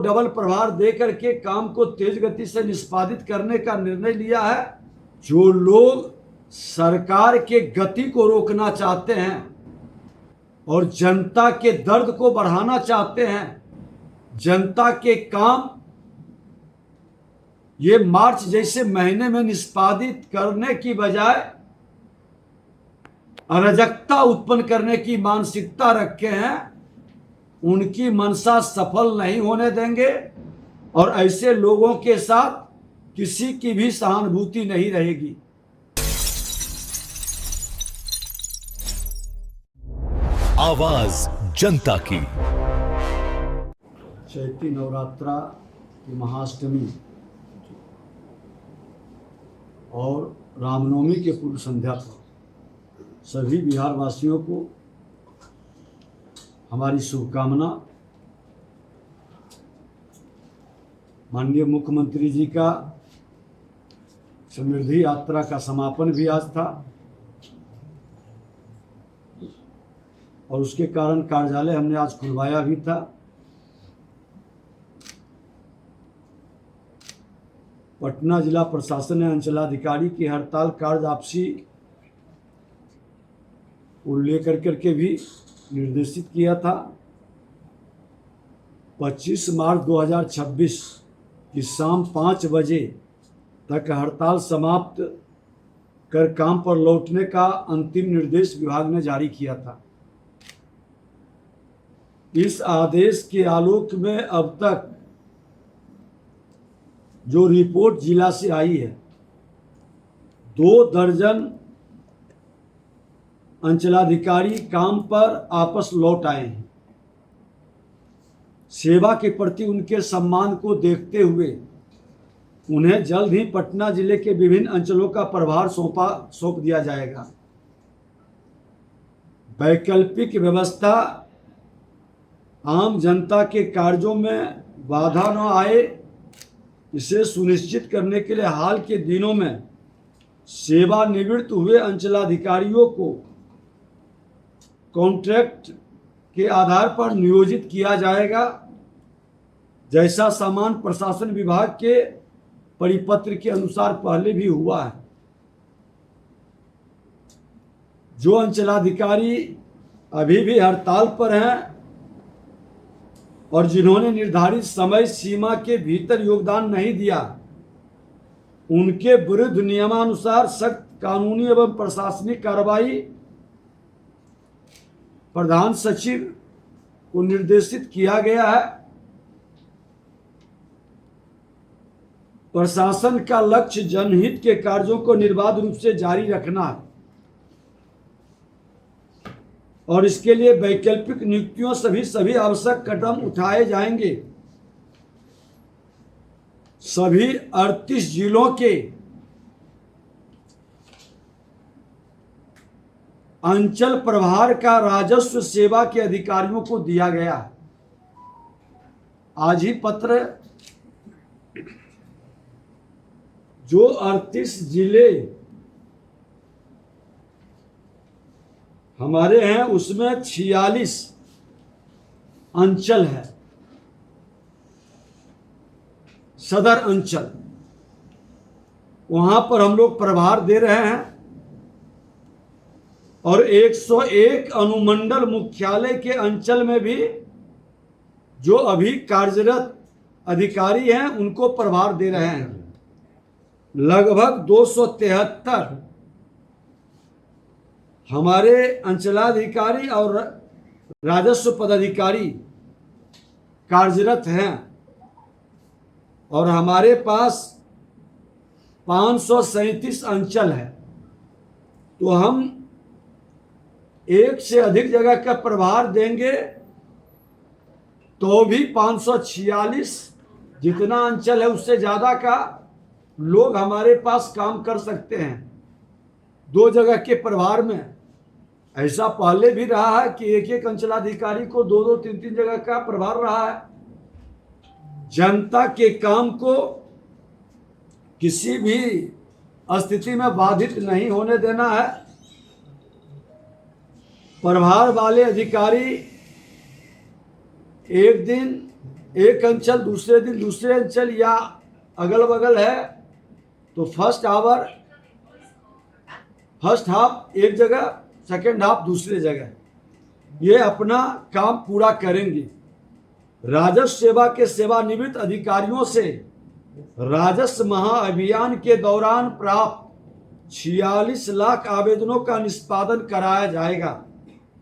Double प्रभार दे करके काम को तेज गति से निष्पादित करने का निर्णय लिया है। जो लोग सरकार के गति को रोकना चाहते हैं और जनता के दर्द को बढ़ाना चाहते हैं, जनता के काम ये मार्च जैसे महीने में निष्पादित करने की बजाय अराजकता उत्पन्न करने की मानसिकता रखे हैं, उनकी मंशा सफल नहीं होने देंगे और ऐसे लोगों के साथ किसी की भी सहानुभूति नहीं रहेगी। आवाज जनता की। चैती नवरात्रा की महाअष्टमी और रामनवमी के पूर्व संध्या पर सभी बिहार वासियों को हमारी शुभकामना। माननीय मुख्यमंत्री जी का समृद्धि यात्रा का समापन भी आज था और उसके कारण कार्यालय हमने आज खुलवाया भी था। पटना जिला प्रशासन ने अंचलाधिकारी की हड़ताल कार्य वापसी को लेकर करके भी निर्देशित किया था। 25 मार्च 2026 की शाम 5 बजे तक हड़ताल समाप्त कर काम पर लौटने का अंतिम निर्देश विभाग ने जारी किया था। इस आदेश के आलोक में अब तक जो रिपोर्ट जिला से आई है, 2 दर्जन अंचलाधिकारी काम पर वापस लौट आए हैं। सेवा के प्रति उनके सम्मान को देखते हुए उन्हें जल्द ही पटना जिले के विभिन्न अंचलों का प्रभार सौंप दिया जाएगा। वैकल्पिक व्यवस्था आम जनता के कार्यों में बाधा न आए, इसे सुनिश्चित करने के लिए हाल के दिनों में सेवानिवृत्त हुए अंचलाधिकारियों को कॉन्ट्रैक्ट के आधार पर नियोजित किया जाएगा, जैसा सामान्य प्रशासन विभाग के परिपत्र के अनुसार पहले भी हुआ है। जो अंचलाधिकारी अभी भी हड़ताल पर हैं और जिन्होंने निर्धारित समय सीमा के भीतर योगदान नहीं दिया, उनके विरुद्ध नियमानुसार सख्त कानूनी एवं प्रशासनिक कार्रवाई प्रधान सचिव को निर्देशित किया गया है। प्रशासन का लक्ष्य जनहित के कार्यों को निर्बाध रूप से जारी रखना है और इसके लिए वैकल्पिक नियुक्तियों सभी आवश्यक कदम उठाए जाएंगे। सभी 38 जिलों के अंचल प्रभार का राजस्व सेवा के अधिकारियों को दिया गया है। आज ही पत्र जो 38 जिले हमारे हैं उसमें 46 अंचल है, सदर अंचल, वहां पर हम लोग प्रभार दे रहे हैं और 101 अनुमंडल मुख्यालय के अंचल में भी जो अभी कार्यरत अधिकारी हैं उनको प्रभार दे रहे हैं। लगभग 273 हमारे अंचलाधिकारी और राजस्व पदाधिकारी कार्यरत हैं और हमारे पास 537 अंचल है। तो हम एक से अधिक जगह का प्रभार देंगे तो भी 546 जितना अंचल है उससे ज़्यादा का लोग हमारे पास काम कर सकते हैं 2 जगह के प्रभार में। ऐसा पहले भी रहा है कि एक अंचलाधिकारी को 2-2, 3-3 जगह का प्रभार रहा है। जनता के काम को किसी भी स्थिति में बाधित नहीं होने देना है। प्रभार वाले अधिकारी एक दिन एक अंचल दूसरे दिन दूसरे अंचल या अगल बगल है तो फर्स्ट हाफ एक जगह, सेकेंड हाफ दूसरे जगह, ये अपना काम पूरा करेंगे। राजस्व सेवा के सेवानिवृत्त अधिकारियों से राजस्व महाअभियान के दौरान प्राप्त 46 लाख आवेदनों का निष्पादन कराया जाएगा।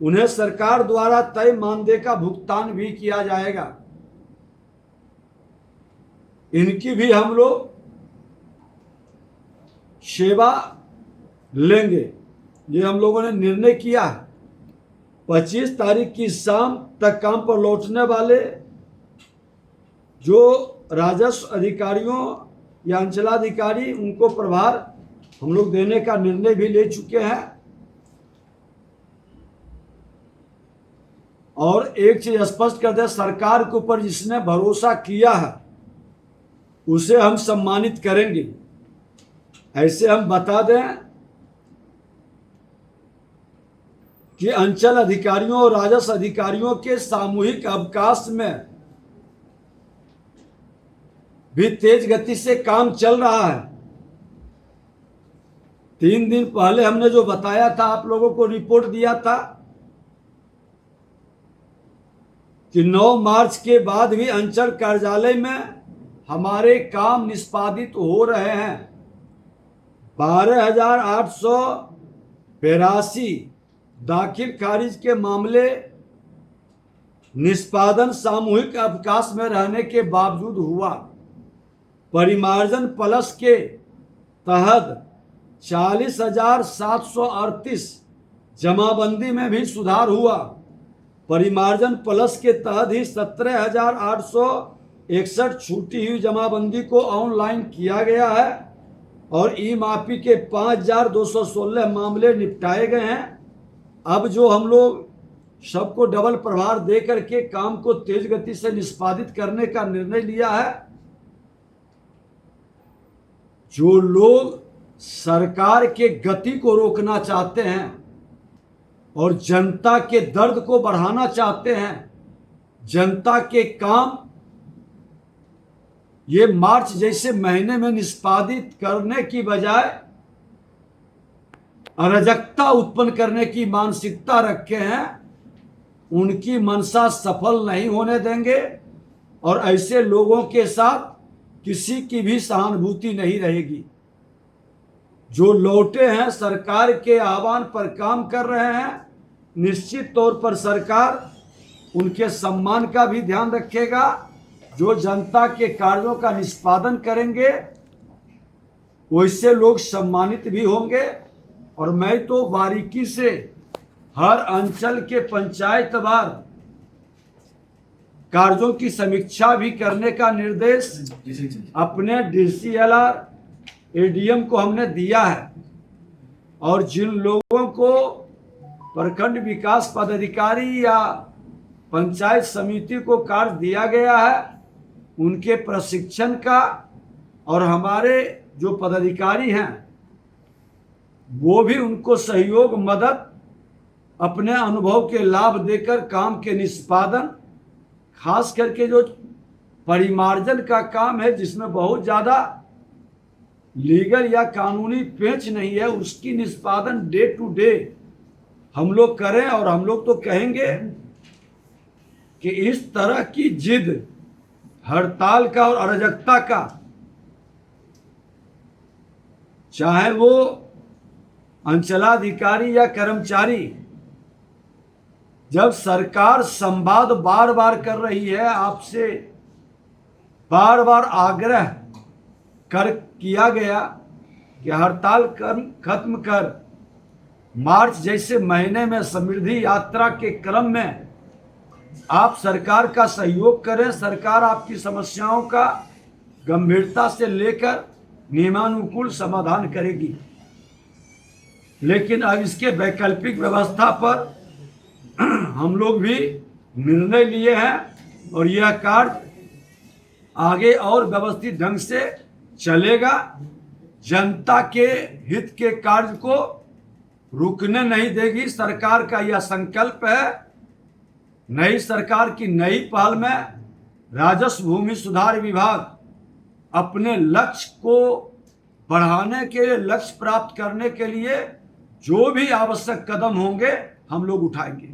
उन्हें सरकार द्वारा तय मानदेय का भुगतान भी किया जाएगा। इनकी भी हम लोग सेवा लेंगे, ये हम लोगों ने निर्णय किया है। 25 तारीख की शाम तक काम पर लौटने वाले जो राजस्व अधिकारियों या अंचलाधिकारी, उनको प्रभार हम लोग देने का निर्णय भी ले चुके हैं। और एक चीज स्पष्ट कर दें, सरकार के ऊपर जिसने भरोसा किया है उसे हम सम्मानित करेंगे। ऐसे हम बता दें कि अंचल अधिकारियों और राजस्व अधिकारियों के सामूहिक अवकाश में भी तेज गति से काम चल रहा है। 3 दिन पहले हमने जो बताया था, आप लोगों को रिपोर्ट दिया था कि 9 मार्च के बाद भी अंचल कार्यालय में हमारे काम निष्पादित हो रहे हैं। 12,882 दाखिल खारिज के मामले निष्पादन सामूहिक अवकाश में रहने के बावजूद हुआ। परिमार्जन प्लस के तहत 40,738 जमाबंदी में भी सुधार हुआ। परिमार्जन प्लस के तहत ही 17,861 छूटी हुई जमाबंदी को ऑनलाइन किया गया है और ई माफी के 5,216 मामले निपटाए गए हैं। अब जो हम लोग सबको डबल प्रभार दे करके काम को तेज गति से निष्पादित करने का निर्णय लिया है। जो लोग सरकार के गति को रोकना चाहते हैं और जनता के दर्द को बढ़ाना चाहते हैं, जनता के काम ये मार्च जैसे महीने में निष्पादित करने की बजाय अराजकता उत्पन्न करने की मानसिकता रखे हैं, उनकी मंशा सफल नहीं होने देंगे और ऐसे लोगों के साथ किसी की भी सहानुभूति नहीं रहेगी। जो लौटे हैं सरकार के आह्वान पर काम कर रहे हैं, निश्चित तौर पर सरकार उनके सम्मान का भी ध्यान रखेगा। जो जनता के कार्यों का निष्पादन करेंगे वैसे लोग सम्मानित भी होंगे। और मैं तो बारीकी से हर अंचल के पंचायतवार कार्यों की समीक्षा भी करने का निर्देश अपने DCLR ADM को हमने दिया है। और जिन लोगों को प्रखंड विकास पदाधिकारी या पंचायत समिति को कार्य दिया गया है, उनके प्रशिक्षण का और हमारे जो पदाधिकारी हैं वो भी उनको सहयोग मदद अपने अनुभव के लाभ देकर काम के निष्पादन, खास करके जो परिमार्जन का काम है जिसमें बहुत ज़्यादा लीगल या कानूनी पेंच नहीं है, उसकी निष्पादन डे टू डे हम लोग करें। और हम लोग तो कहेंगे कि इस तरह की जिद हड़ताल का और अराजकता का, चाहे वो अंचलाधिकारी या कर्मचारी, जब सरकार संवाद बार बार कर रही है, आपसे बार बार आग्रह किया गया कि हड़ताल खत्म कर, मार्च जैसे महीने में समृद्धि यात्रा के क्रम में आप सरकार का सहयोग करें, सरकार आपकी समस्याओं का गंभीरता से लेकर नियमानुकूल समाधान करेगी। लेकिन अब इसके वैकल्पिक व्यवस्था पर हम लोग भी निर्णय लिए हैं और यह कार्य आगे और व्यवस्थित ढंग से चलेगा। जनता के हित के कार्य को रुकने नहीं देगी। सरकार का यह संकल्प है। नई सरकार की नई पहल में राजस्व भूमि सुधार विभाग अपने लक्ष्य को बढ़ाने के लिए, लक्ष्य प्राप्त करने के लिए जो भी आवश्यक कदम होंगे हम लोग उठाएंगे।